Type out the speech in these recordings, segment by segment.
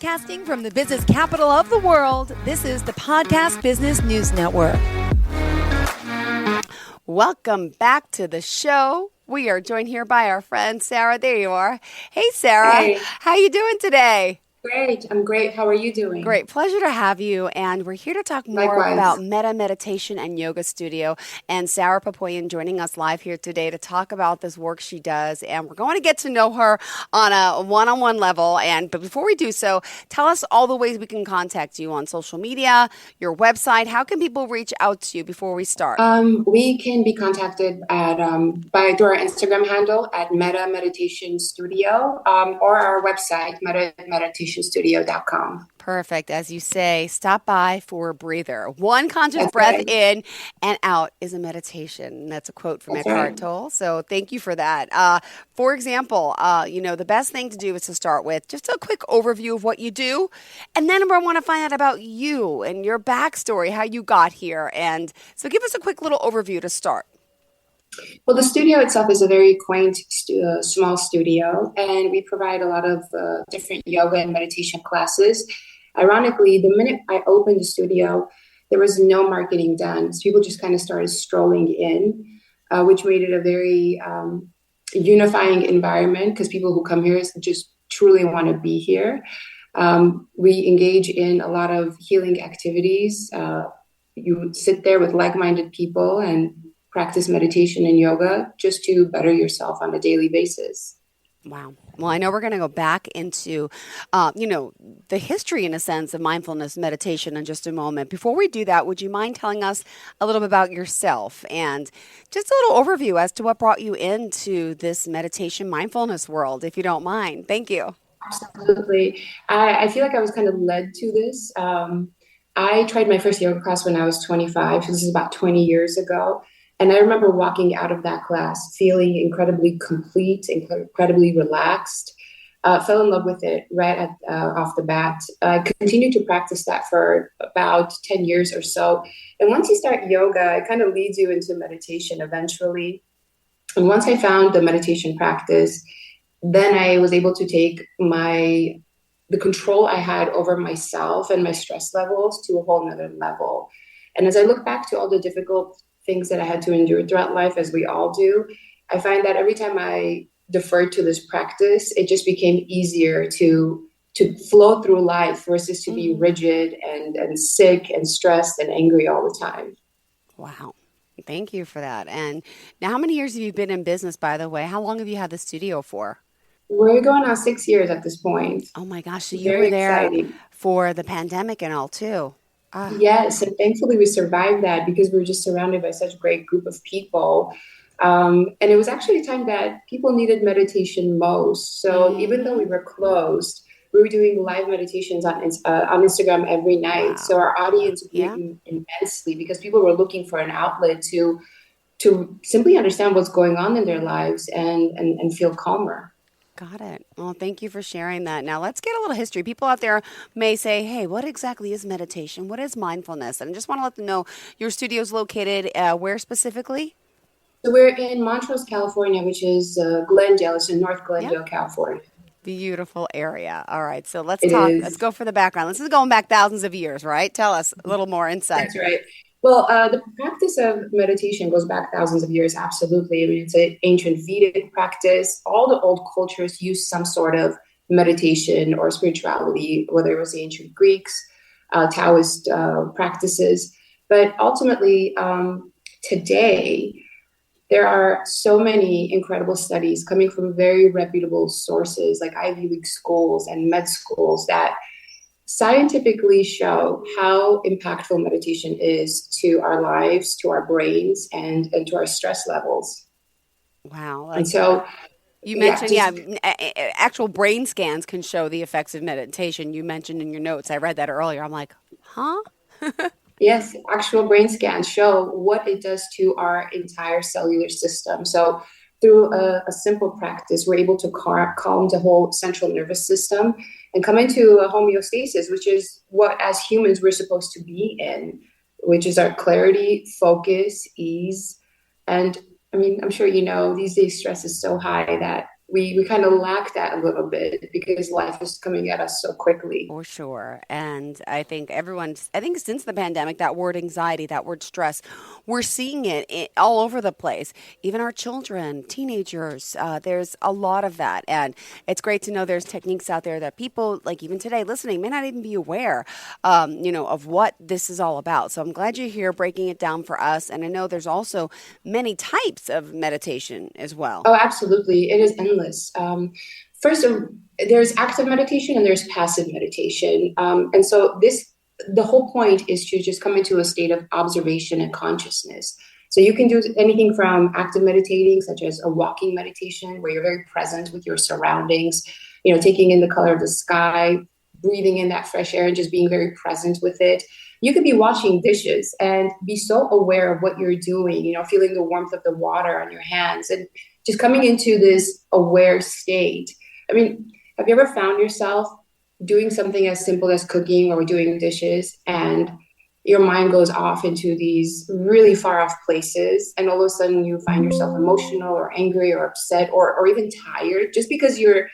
Broadcasting from the business capital of the world, this is the Podcast Business News Network. Welcome back to the show. We are joined here by our friend Sara. There you are. Hey, Sara. Hey. How you doing today? Great. I'm great. How are you doing? Great. Pleasure to have you. And we're here to talk more Likewise. about Metta Meditation and Yoga Studio. And Sara Pepoyan joining us live here today to talk about this work she does. And we're going to get to know her on a one-on-one level. But before we do so, tell us all the ways we can contact you on social media, your website. How can people reach out to you before we start? We can be contacted at through our Instagram handle at Metta Meditation Studio or our website, mytuner-radio.com. Perfect. As you say, stop by for a breather. One conscious That's breath right. in and out is a meditation. That's a quote from That's Eckhart right. Tolle. So thank you for that. For example, the best thing to do is to start with just a quick overview of what you do. And then I want to find out about you and your backstory, how you got here. And so give us a quick little overview to start. Well, the studio itself is a very quaint, small studio, and we provide a lot of different yoga and meditation classes. Ironically, the minute I opened the studio, there was no marketing done. So people just kind of started strolling in, which made it a very unifying environment because people who come here just truly want to be here. We engage in a lot of healing activities. You sit there with like-minded people and practice meditation and yoga just to better yourself on a daily basis. Wow. Well, I know we're going to go back into, the history, in a sense, of mindfulness meditation in just a moment. Before we do that, would you mind telling us a little bit about yourself and just a little overview as to what brought you into this meditation mindfulness world, if you don't mind? Thank you. Absolutely. I feel like I was kind of led to this. I tried my first yoga class when I was 25. So this is about 20 years ago. And I remember walking out of that class feeling incredibly complete, incredibly relaxed, fell in love with it right off the bat. I continued to practice that for about 10 years or so. And once you start yoga, it kind of leads you into meditation eventually. And once I found the meditation practice, then I was able to take the control I had over myself and my stress levels to a whole nother level. And as I look back to all the difficult things that I had to endure throughout life, as we all do, I find that every time I deferred to this practice, it just became easier to flow through life versus to be rigid and sick and stressed and angry all the time. Wow. Thank you for that. And now, how many years have you been in business, by the way? How long have you had the studio for? We're going on 6 years at this point. Oh my gosh. So you Very were there exciting. for the pandemic and all too. Yes, and thankfully we survived that because we were just surrounded by such a great group of people. And it was actually a time that people needed meditation most. So even though we were closed, we were doing live meditations on Instagram every night. Wow. So our audience grew immensely because people were looking for an outlet to simply understand what's going on in their lives and feel calmer. Got it. Well, thank you for sharing that. Now, let's get a little history. People out there may say, hey, what exactly is meditation? What is mindfulness? And I just want to let them know your studio is located where specifically? So we're in Montrose, California, which is Glendale. It's in North Glendale, California. Beautiful area. All right. So let's It talk. is. Let's go for the background. This is going back thousands of years, right? Tell us a little more insight. That's right. Well, the practice of meditation goes back thousands of years, absolutely. I mean, it's an ancient Vedic practice. All the old cultures use some sort of meditation or spirituality, whether it was the ancient Greeks, Taoist practices. But ultimately, today, there are so many incredible studies coming from very reputable sources like Ivy League schools and med schools that scientifically show how impactful meditation is to our lives, to our brains, and to our stress levels. Wow. And so you mentioned, actual brain scans can show the effects of meditation. You mentioned in your notes, I read that earlier. I'm like, huh? Yes, actual brain scans show what it does to our entire cellular system. So through a simple practice, we're able to calm the whole central nervous system and come into a homeostasis, which is what, as humans, we're supposed to be in, which is our clarity, focus, ease. And I mean, I'm sure you know, these days stress is so high that we kind of lack that a little bit because life is coming at us so quickly. For sure. And I think I think since the pandemic, that word anxiety, that word stress, we're seeing all over the place. Even our children, teenagers, there's a lot of that. And it's great to know there's techniques out there that people, like even today, listening, may not even be aware, of what this is all about. So I'm glad you're here breaking it down for us. And I know there's also many types of meditation as well. Oh, absolutely. It is endless. First, there's active meditation and there's passive meditation. And so the whole point is to just come into a state of observation and consciousness. So you can do anything from active meditating, such as a walking meditation, where you're very present with your surroundings, taking in the color of the sky, breathing in that fresh air and just being very present with it. You could be washing dishes and be so aware of what you're doing, feeling the warmth of the water on your hands and just coming into this aware state. I mean, have you ever found yourself doing something as simple as cooking or doing dishes and your mind goes off into these really far off places and all of a sudden you find yourself emotional or angry or upset or even tired just because you're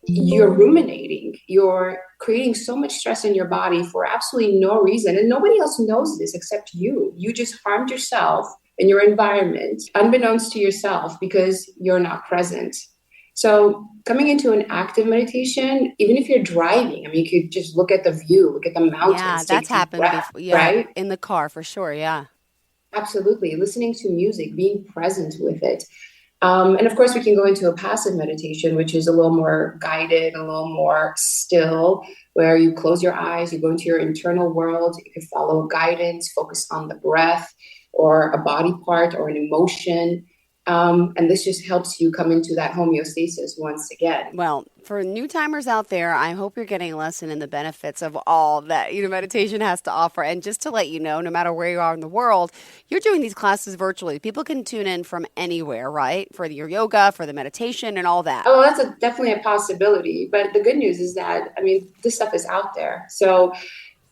ruminating, you're creating so much stress in your body for absolutely no reason. And nobody else knows this except you. You just harmed yourself and your environment, unbeknownst to yourself, because you're not present. So coming into an active meditation, even if you're driving, I mean, you could just look at the view, look at the Yeah, mountains, take that's a deep happened breath, before. Yeah, right? in the car for sure. Yeah. Absolutely. Listening to music, being present with it. And of course, we can go into a passive meditation, which is a little more guided, a little more still, where you close your eyes, you go into your internal world, you can follow guidance, focus on the breath or a body part or an emotion. And this just helps you come into that homeostasis once again. Well, for new timers out there, I hope you're getting a lesson in the benefits of all that meditation has to offer. And just to let you know, no matter where you are in the world, you're doing these classes virtually. People can tune in from anywhere, right? For your yoga, for the meditation, and all that. Oh, that's definitely a possibility. But the good news is that, I mean, this stuff is out there. So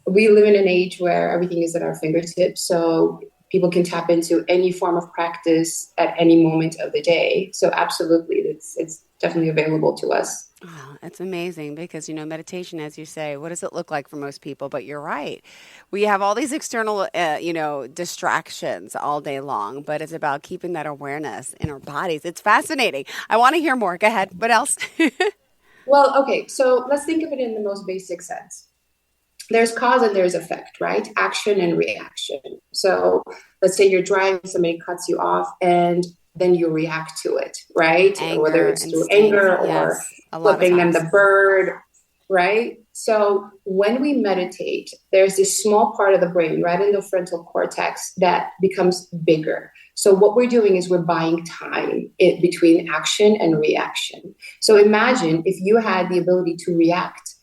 we live in an age where everything is at our fingertips. So people can tap into any form of practice at any moment of the day. So absolutely, it's definitely available to us. Oh, it's amazing because, meditation, as you say, what does it look like for most people? But you're right. We have all these external, distractions all day long, but it's about keeping that awareness in our bodies. It's fascinating. I want to hear more. Go ahead. What else? Well, okay, so let's think of it in the most basic sense. There's cause and there's effect, right? Action and reaction. So let's say you're driving, somebody cuts you off, and then you react to it, right? Whether Anger, it's through instinct. anger or Yes, a lot of flipping them times. the bird, right? So when we meditate, there's this small part of the brain, right in the frontal cortex, that becomes bigger. So what we're doing is we're buying time between action and reaction. So imagine if you had the ability to react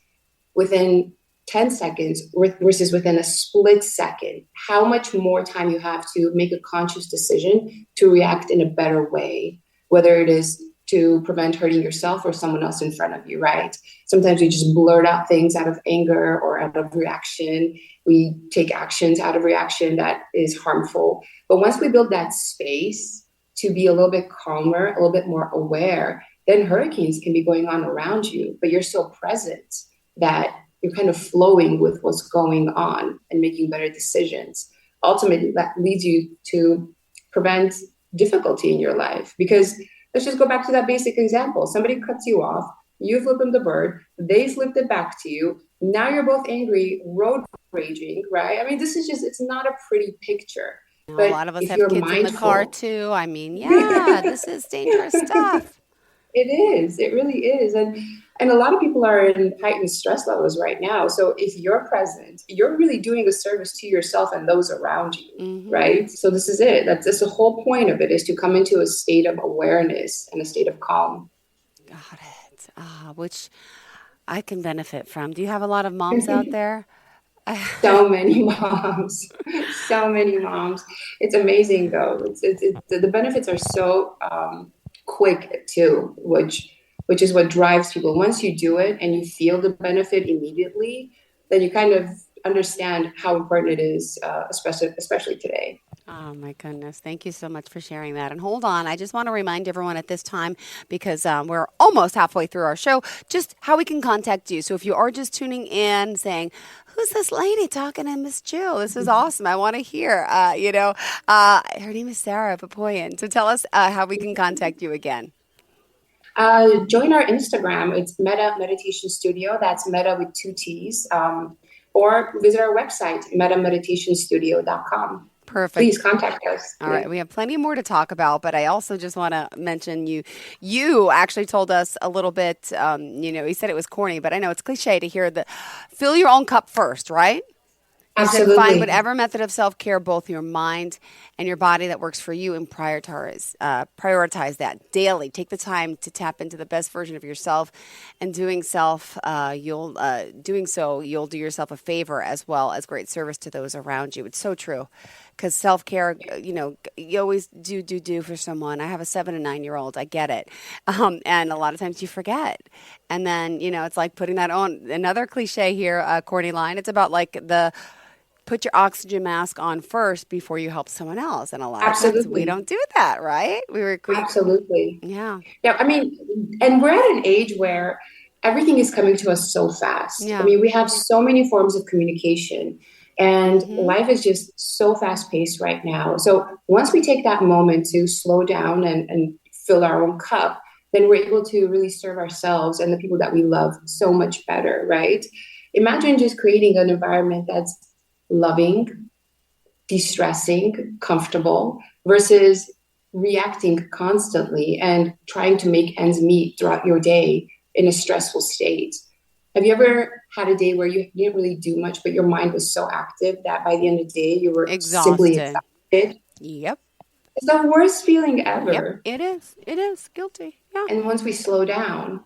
within 10 seconds versus within a split second, how much more time you have to make a conscious decision to react in a better way, whether it is to prevent hurting yourself or someone else in front of you, right? Sometimes we just blurt out things out of anger or out of reaction. We take actions out of reaction that is harmful. But once we build that space to be a little bit calmer, a little bit more aware, then hurricanes can be going on around you, but you're so present that you're kind of flowing with what's going on and making better decisions. Ultimately, that leads you to prevent difficulty in your life. Because let's just go back to that basic example. Somebody cuts you off, you flip them the bird, they flipped it back to you. Now you're both angry, road raging, right? I mean, it's not a pretty picture. A But lot of us if have you're kids in the car mindful, too. I mean, yeah, this is dangerous stuff. it is. It really is. And a lot of people are in heightened stress levels right now. So if you're present, you're really doing a service to yourself and those around you, Hmm. right? So this is it. That's the whole point of it, is to come into a state of awareness and a state of calm. Got it. Which I can benefit from. Do you have a lot of moms out there? So many moms, so many moms. It's amazing though. The benefits are so quick too, which is what drives people. Once you do it and you feel the benefit immediately, then you kind of understand how important it is, especially today. Oh my goodness. Thank you so much for sharing that. And hold on, I just want to remind everyone at this time, because we're almost halfway through our show, just how we can contact you. So if you are just tuning in saying, who's this lady talking to Miss Jill? This is awesome. I want to hear. Her name is Sara Pepoyan. So tell us how we can contact you again. Join our Instagram. It's Metta Meditation Studio. That's Metta with two T's. Or visit our website, metameditationstudio.com. Perfect. Please contact us. All right, we have plenty more to talk about, but I also just want to mention you. You actually told us a little bit. You said it was corny, but I know it's cliche to hear the fill your own cup first, right? You said find Absolutely. whatever method of self care, both your mind and your body, that works for you, and prioritize that daily. Take the time to tap into the best version of yourself, and doing so you'll do yourself a favor as well as great service to those around you. It's so true, because self care, you always do for someone. I have a 7 and 9 year old. I get it, and a lot of times you forget, and then it's like putting that on. Another cliche here, corny line. It's about like the put your oxygen mask on first before you help someone else. And a lot of times we Absolutely. don't do that, right? Absolutely. Yeah, Yeah, I mean, and we're at an age where everything is coming to us so fast. I yeah. mean, we have so many forms of communication, and Hmm. life is just so fast paced right now. So once we take that moment to slow down and fill our own cup, then we're able to really serve ourselves and the people that we love so much better, right? Imagine just creating an environment that's loving, de-stressing, comfortable, versus reacting constantly and trying to make ends meet throughout your day in a stressful state. Have you ever had a day where you didn't really do much, but your mind was so active that by the end of the day you were simply Exhausted. exhausted? Yep. It's the worst feeling Yep. ever. It is. It is. Guilty. Yeah. And once we slow down,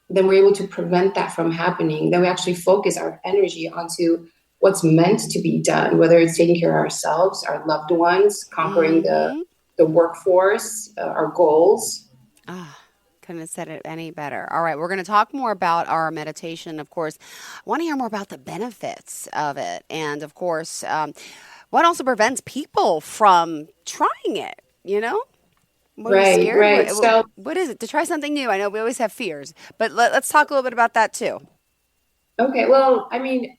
then we're able to prevent that from happening. Then we actually focus our energy onto what's meant to be done, whether it's taking care of ourselves, our loved ones, conquering Mm-hmm. the workforce, our goals. Ah, couldn't have said it any better. All right, we're going to talk more about our meditation. Of course, I want to hear more about the benefits of it. And of course, what also prevents people from trying it, you know? What are we Right, scared? right. So, What is it? To try something new. I know we always have fears, but let's talk a little bit about that too. okay, well, I mean,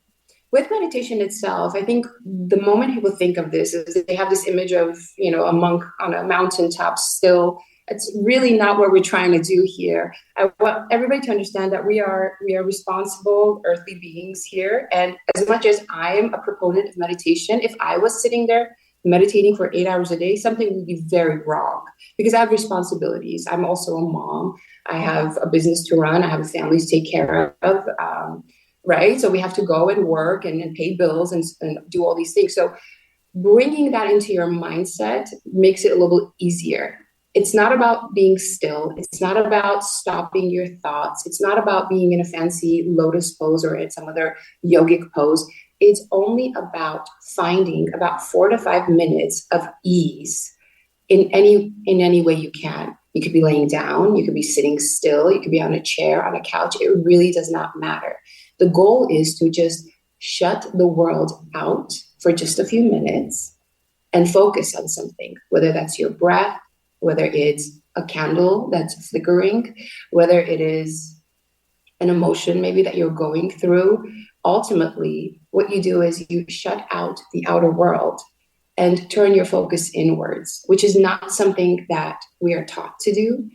with meditation itself, I think the moment people think of this is they have this image of, a monk on a mountaintop still. It's really not what we're trying to do here. I want everybody to understand that we are responsible earthly beings here. And as much as I am a proponent of meditation, if I was sitting there meditating for 8 hours a day, something would be very wrong because I have responsibilities. I'm also a mom. I have a business to run. I have a family to take care of. Right? So we have to go and work and pay bills and do all these things. So bringing that into your mindset makes it a little easier. It's not about being still. It's not about stopping your thoughts. It's not about being in a fancy lotus pose or in some other yogic pose. It's only about finding about 4 to 5 minutes of ease in any way you can. You could be laying down, you could be sitting still, you could be on a chair, on a couch. It really does not matter. The goal is to just shut the world out for just a few minutes and focus on something, whether that's your breath, whether it's a candle that's flickering, whether it is an emotion maybe that you're going through. Ultimately, what you do is you shut out the outer world and turn your focus inwards, which is not something that we are taught to do,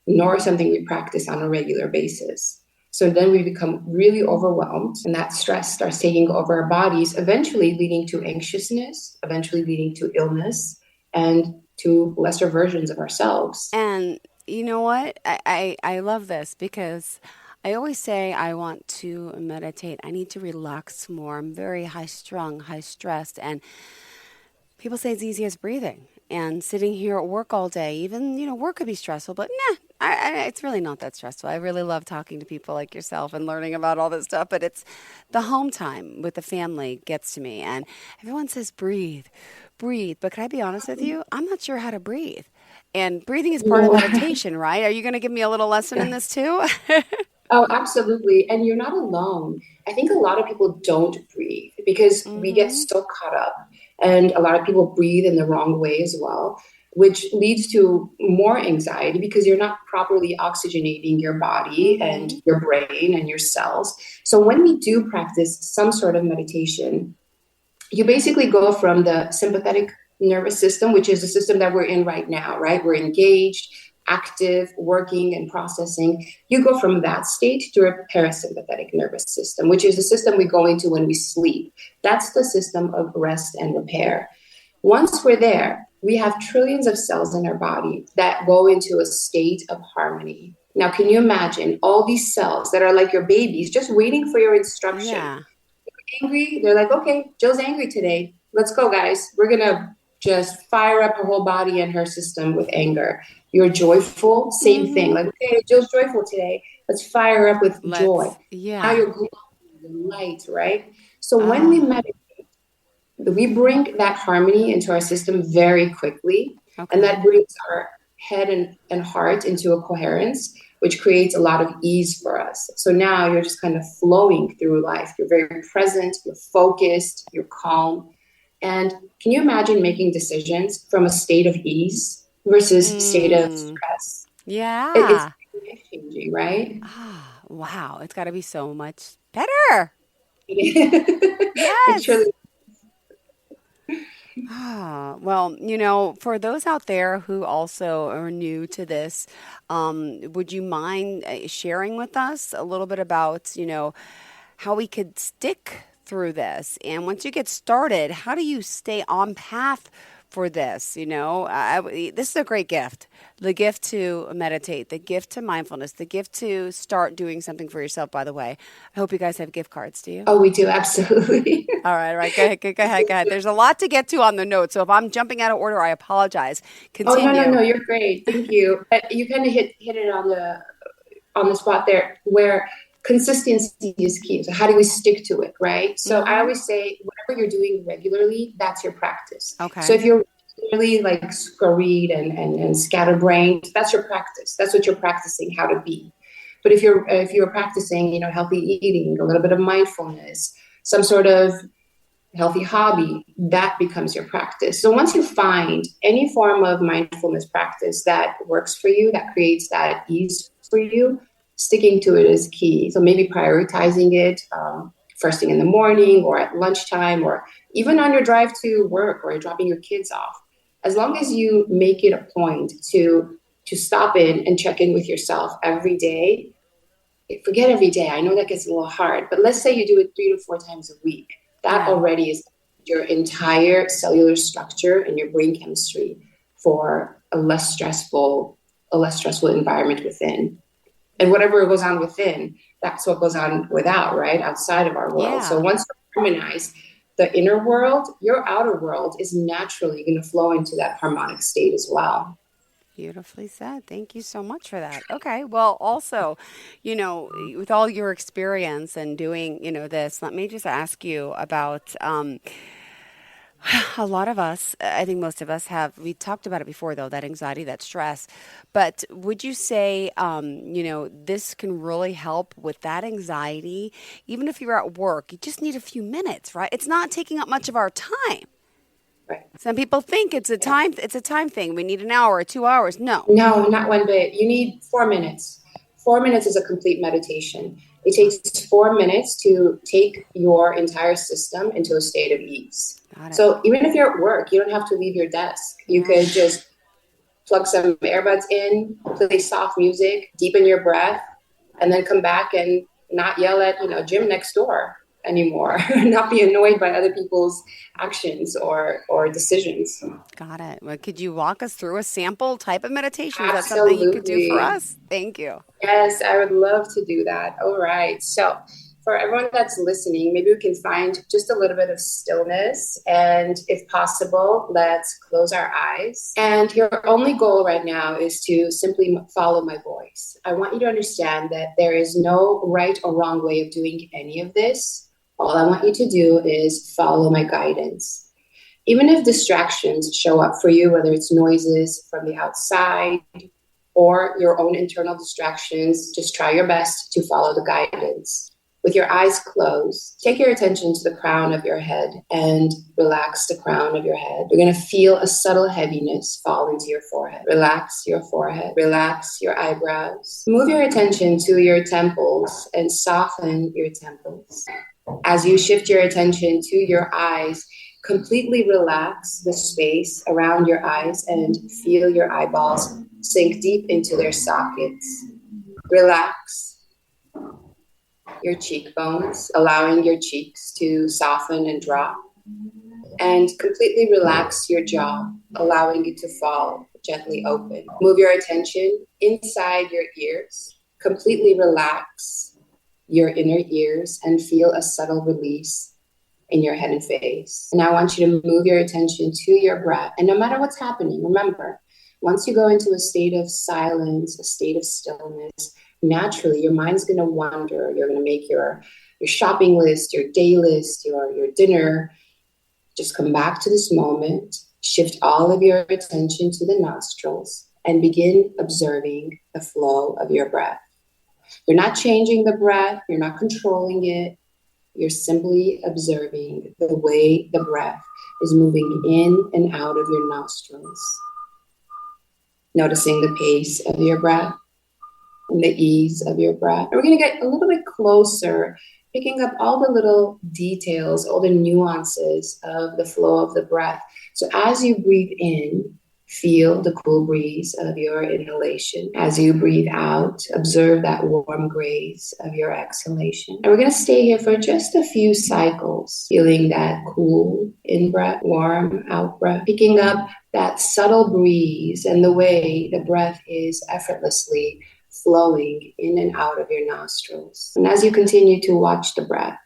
nor something we practice on a regular basis. So then we become really overwhelmed, and that stress starts taking over our bodies, eventually leading to anxiousness, eventually leading to illness, and to lesser versions of ourselves. And you know what? I love this because I always say I want to meditate. I need to relax more. I'm very high strung, high stressed, and people say it's easy as breathing. And sitting here at work all day, even, work could be stressful, but nah, it's really not that stressful. I really love talking to people like yourself and learning about all this stuff, but it's the home time with the family gets to me. And everyone says, breathe, breathe. But can I be honest with you? I'm not sure how to breathe. And breathing is part of No. meditation, right? Are you going to give me a little lesson in this too? Oh, absolutely. And you're not alone. I think a lot of people don't breathe because we get Mm-hmm. so caught up. And a lot of people breathe in the wrong way as well, which leads to more anxiety because you're not properly oxygenating your body and Mm-hmm. your brain and your cells. So when we do practice some sort of meditation, you basically go from the sympathetic nervous system, which is the system that we're in right now, right? We're engaged, active, working, and processing. You go from that state to a parasympathetic nervous system, which is the system we go into when we sleep. That's the system of rest and repair. Once we're there, we have trillions of cells in our body that go into a state of harmony. Now, can you imagine all these cells that are like your babies just waiting for your instruction? Yeah. Angry, they're like, okay, Jill's angry today. Let's go, guys. We're going to just fire up her whole body and her system with anger. You're joyful, same thing. Mm-hmm. Like, okay, Jill's joyful today. Let's fire her up with joy. Now Yeah. you're glowing, you're light, right? So when we Ah, meditate, we bring that harmony into our system very quickly. And okay. that brings our head and heart into a coherence, which creates a lot of ease for us. So now you're just kind of flowing through life. You're very present, you're focused, you're calm. And can you imagine making decisions from a state of ease versus state of Mm. stress? It's Yeah. life changing, right? Ah, wow. It's got to be so much better. It's Yes. truly. Ah, well, for those out there who also are new to this, would you mind sharing with us a little bit about, how we could stick through this? And once you get started, how do you stay on path for this? This is a great gift. The gift to meditate, the gift to mindfulness, the gift to start doing something for yourself, by the way. I hope you guys have gift cards, do you? Oh, we do, absolutely. All right. Go ahead. Go ahead. Go ahead. There's a lot to get to on the note. So if I'm jumping out of order, I apologize. Oh, no, no, Continue. no, you're great. Thank you. You kind of hit it on the spot there where consistency is key. So how do we stick to it, right? So I Mm-hmm. always say whatever you're doing regularly, that's your practice. So Okay. if you're really like scurried and scatterbrained, that's your practice. That's what you're practicing how to be. But if you're practicing, healthy eating, a little bit of mindfulness, some sort of healthy hobby, that becomes your practice. So once you find any form of mindfulness practice that works for you, that creates that ease for you, sticking to it is key. So maybe prioritizing it first thing in the morning or at lunchtime or even on your drive to work or dropping your kids off. As long as you make it a point to stop in and check in with yourself every day, forget every day. I know that gets a little hard, but let's say you do it 3 to 4 times a week. That Yeah. already is your entire cellular structure and your brain chemistry for a less stressful environment within. And whatever goes on within, that's what goes on without, right? Outside of our world. So Yeah. once you harmonize the inner world, your outer world is naturally going to flow into that harmonic state as well. Beautifully said. Thank you so much for that. Okay. Well, also, with all your experience and doing, this, let me just ask you about a lot of us, I think most of us have, we talked about it before though, that anxiety, that stress. But would you say, this can really help with that anxiety? Even if you're at work, you just need a few minutes, right? It's not taking up much of our time. Right. Some people think Yeah. it's a time thing. We need an hour or 2 hours. No. No, not one bit. You need 4 minutes. 4 minutes is a complete meditation. It takes 4 minutes to take your entire system into a state of ease. Got it. So even if you're at work, you don't have to leave your desk. You Yeah. could just plug some earbuds in, play soft music, deepen your breath, and then come back and not yell at, Jim next door anymore, not be annoyed by other people's actions or decisions. Got it. Well, could you walk us through a sample type of meditation? Is that something you could do for Absolutely. us? Thank you. Yes, I would love to do that. All right. So, for everyone that's listening, maybe we can find just a little bit of stillness. And if possible, let's close our eyes. And your only goal right now is to simply follow my voice. I want you to understand that there is no right or wrong way of doing any of this. All I want you to do is follow my guidance. Even if distractions show up for you, whether it's noises from the outside, or your own internal distractions, just try your best to follow the guidance. With your eyes closed, take your attention to the crown of your head and relax the crown of your head. You're going to feel a subtle heaviness fall into your forehead. Relax your forehead. Relax your eyebrows. Move your attention to your temples and soften your temples. As you shift your attention to your eyes, completely relax the space around your eyes and feel your eyeballs sink deep into their sockets. Relax your cheekbones, allowing your cheeks to soften and drop. And completely relax your jaw, allowing it to fall gently open. Move your attention inside your ears. Completely relax your inner ears and feel a subtle release in your head and face. And I want you to move your attention to your breath. And no matter what's happening, remember, once you go into a state of silence, a state of stillness, naturally your mind's going to wander. You're going to make your shopping list, your day list, your dinner. Just come back to this moment, shift all of your attention to the nostrils, and begin observing the flow of your breath. You're not changing the breath. You're not controlling it. You're simply observing the way the breath is moving in and out of your nostrils. Noticing the pace of your breath and the ease of your breath. And we're going to get a little bit closer, picking up all the little details, all the nuances of the flow of the breath. So as you breathe in, feel the cool breeze of your inhalation. As you breathe out, observe that warm grace of your exhalation. And we're going to stay here for just a few cycles, feeling that cool in-breath, warm out-breath, picking up that subtle breeze and the way the breath is effortlessly flowing in and out of your nostrils. And as you continue to watch the breath,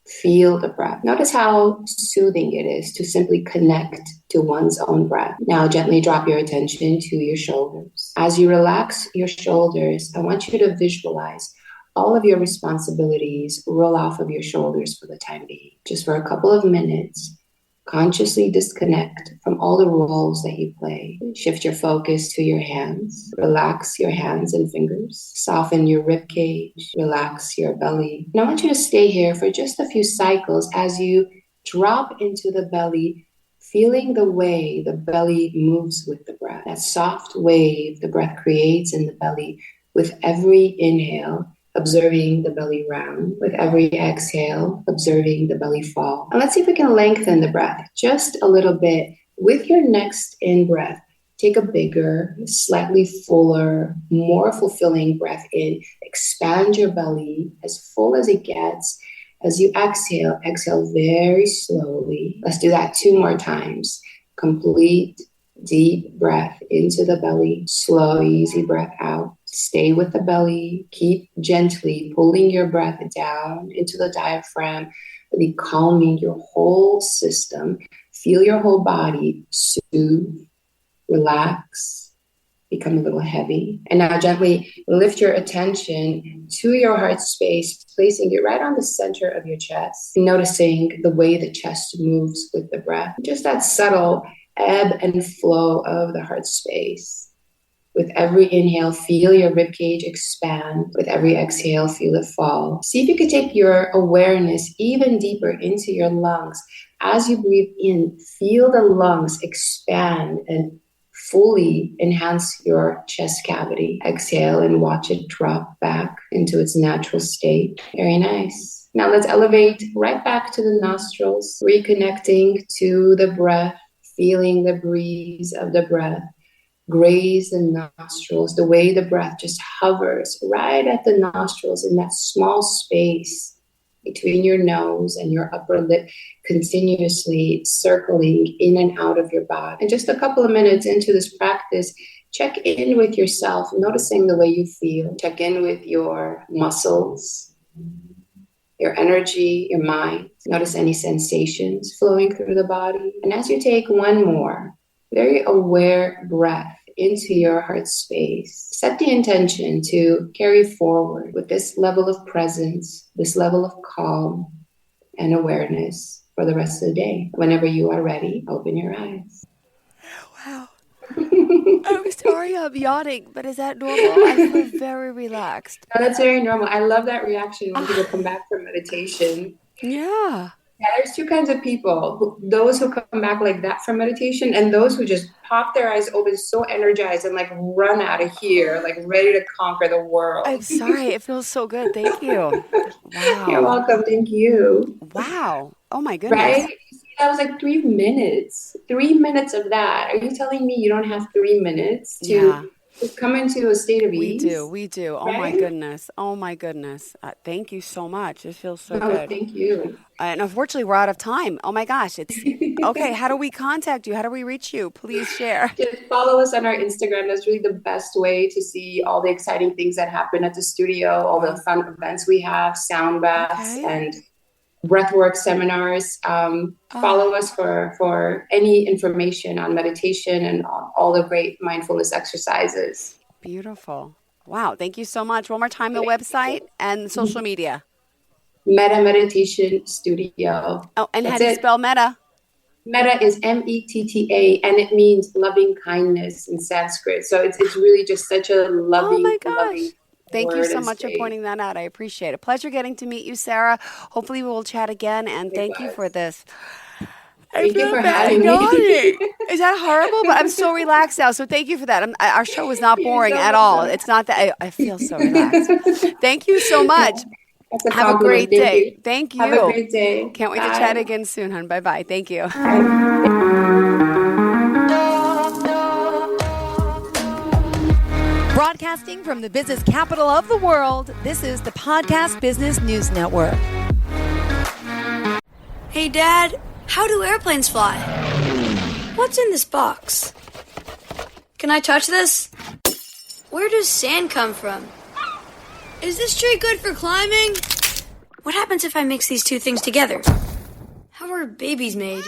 feel the breath. Notice how soothing it is to simply connect to one's own breath. Now gently drop your attention to your shoulders. As you relax your shoulders, I want you to visualize all of your responsibilities roll off of your shoulders for the time being. Just for a couple of minutes, consciously disconnect from all the roles that you play. Shift your focus to your hands. Relax your hands and fingers. Soften your rib cage. Relax your belly. And I want you to stay here for just a few cycles as you drop into the belly, feeling the way the belly moves with the breath. That soft wave the breath creates in the belly with every inhale. Observing the belly round. With every exhale, observing the belly fall. And let's see if we can lengthen the breath just a little bit. With your next in-breath, take a bigger, slightly fuller, more fulfilling breath in. Expand your belly as full as it gets. As you exhale, exhale very slowly. Let's do that 2 more times. Complete deep breath into the belly. Slow, easy breath out. Stay with the belly. Keep gently pulling your breath down into the diaphragm, really calming your whole system. Feel your whole body soothe, relax, become a little heavy. And now gently lift your attention to your heart space, placing it right on the center of your chest, noticing the way the chest moves with the breath. Just that subtle ebb and flow of the heart space. With every inhale, feel your ribcage expand. With every exhale, feel it fall. See if you could take your awareness even deeper into your lungs. As you breathe in, feel the lungs expand and fully enhance your chest cavity. Exhale and watch it drop back into its natural state. Very nice. Now let's elevate right back to the nostrils, reconnecting to the breath, feeling the breeze of the breath. Graze the nostrils, the way the breath just hovers right at the nostrils in that small space between your nose and your upper lip, continuously circling in and out of your body. And just a couple of minutes into this practice, check in with yourself, noticing the way you feel. Check in with your muscles, your energy, your mind. Notice any sensations flowing through the body. And as you take one more very aware breath into your heart space, set the intention to carry forward with this level of presence, this level of calm and awareness for the rest of the day. Whenever you are ready, open your eyes. Wow. I'm sorry I'm yawning, but is that normal? I feel very relaxed. No, that's very normal. I love that reaction when people come back from meditation. Yeah. Yeah, there's two kinds of people. Those who come back like that from meditation and those who just pop their eyes open so energized and like run out of here, like ready to conquer the I'm world. sorry. It feels so good. Thank you. You're Wow. welcome. Thank you. Wow. Oh my Right? goodness. You see, that was like 3 minutes. 3 minutes of that. Are you telling me you don't have 3 minutes Yeah. to come into a state of We do. ease? We do. Oh my Right? goodness. Oh my goodness. Thank you so much. It feels so No, good. thank you. And unfortunately, we're out of time. Oh my gosh. It's okay. How do we contact you? How do we reach you? Please share. Just follow us on our Instagram. That's really the best way to see all the exciting things that happen at the studio, all the Wow. fun events we have, sound baths, Okay. and breathwork seminars. Oh, Follow us for any information on meditation and on all the great mindfulness exercises. beautiful. Wow. Thank you so much. One more time, the website and social media. Metta Meditation Studio. Oh, and how That's do you it. spell meta? Metta is Metta, and it means loving kindness in Sanskrit. So it's really just such a Oh my loving gosh. Thank you word so and much for state. pointing that out. I appreciate it. Pleasure getting to meet you, Sarah. Hopefully, we will chat again. And thank you for Likewise. this. I Thank you feel for bad having yawning. me. Is that horrible? But I'm so relaxed now. So thank you for that. Our show was not You're boring so at all. welcome. It's not that I feel so relaxed. Thank you so much. No, that's a Have a compliment. great Thank day. you. Thank Have a you. great day. Can't wait to chat Bye. again soon, hon. Bye bye. Thank you. Bye. Broadcasting from the business capital of the world, this is the Podcast Business News Network. Hey, Dad, how do airplanes fly? What's in this box? Can I touch this? Where does sand come from? Is this tree good for climbing? What happens if I mix these two things together? How are babies made?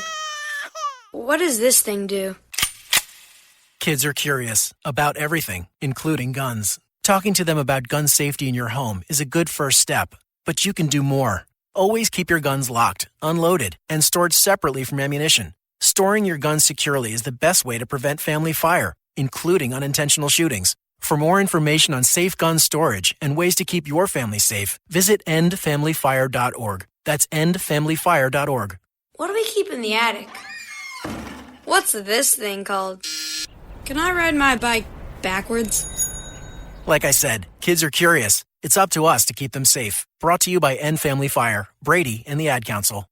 What does this thing do? Kids are curious about everything, including guns. Talking to them about gun safety in your home is a good first step, but you can do more. Always keep your guns locked, unloaded, and stored separately from ammunition. Storing your guns securely is the best way to prevent family fire, including unintentional shootings. For more information on safe gun storage and ways to keep your family safe, visit endfamilyfire.org. That's endfamilyfire.org. What do we keep in the attic? What's this thing called? Can I ride my bike backwards? Like I said, kids are curious. It's up to us to keep them safe. Brought to you by End Family Fire, Brady, and the Ad Council.